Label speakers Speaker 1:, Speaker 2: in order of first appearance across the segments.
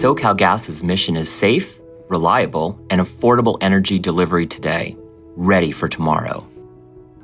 Speaker 1: SoCalGas's mission is safe, reliable, and affordable energy delivery today, ready for tomorrow.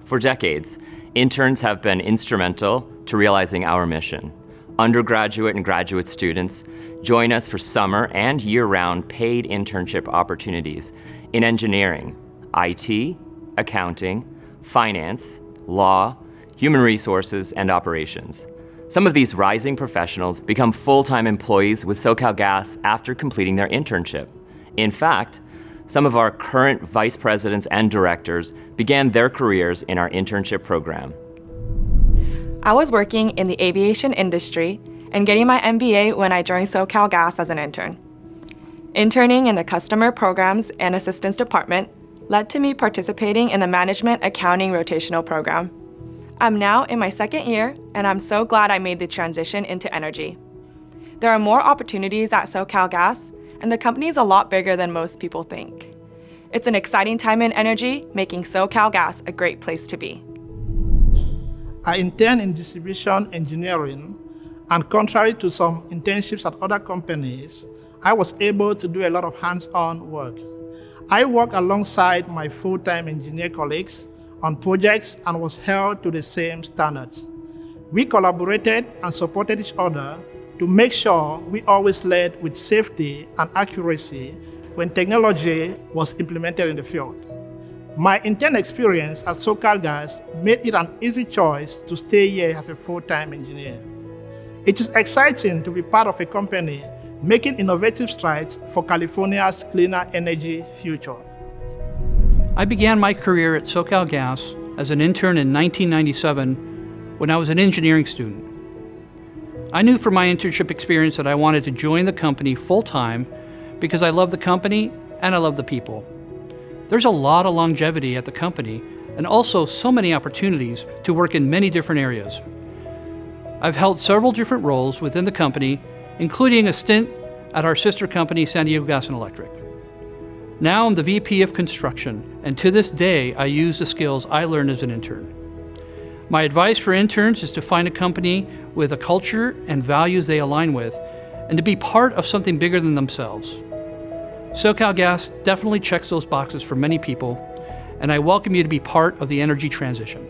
Speaker 1: For decades, interns have been instrumental to realizing our mission. Undergraduate and graduate students join us for summer and year-round paid internship opportunities in engineering, IT, accounting, finance, law, human resources, and operations. Some of these rising professionals become full-time employees with SoCalGas after completing their internship. In fact, some of our current vice presidents and directors began their careers in our internship program.
Speaker 2: I was working in the aviation industry and getting my MBA when I joined SoCalGas as an intern. Interning in the customer programs and assistance department led to me participating in the management accounting rotational program. I'm now in my second year, and I'm so glad I made the transition into energy. There are more opportunities at SoCalGas, and the company is a lot bigger than most people think. It's an exciting time in energy, making SoCalGas a great place to be.
Speaker 3: I intern in distribution engineering, and contrary to some internships at other companies, I was able to do a lot of hands-on work. I work alongside my full-time engineer colleagues on projects and was held to the same standards. We collaborated and supported each other to make sure we always led with safety and accuracy when technology was implemented in the field. My intern experience at SoCalGas made it an easy choice to stay here as a full-time engineer. It is exciting to be part of a company making innovative strides for California's cleaner energy future.
Speaker 4: I began my career at SoCalGas as an intern in 1997 when I was an engineering student. I knew from my internship experience that I wanted to join the company full-time because I love the company and I love the people. There's a lot of longevity at the company and also so many opportunities to work in many different areas. I've held several different roles within the company, including a stint at our sister company, San Diego Gas and Electric. Now I'm the VP of Construction, and to this day, I use the skills I learned as an intern. My advice for interns is to find a company with a culture and values they align with, and to be part of something bigger than themselves. SoCalGas definitely checks those boxes for many people, and I welcome you to be part of the energy transition.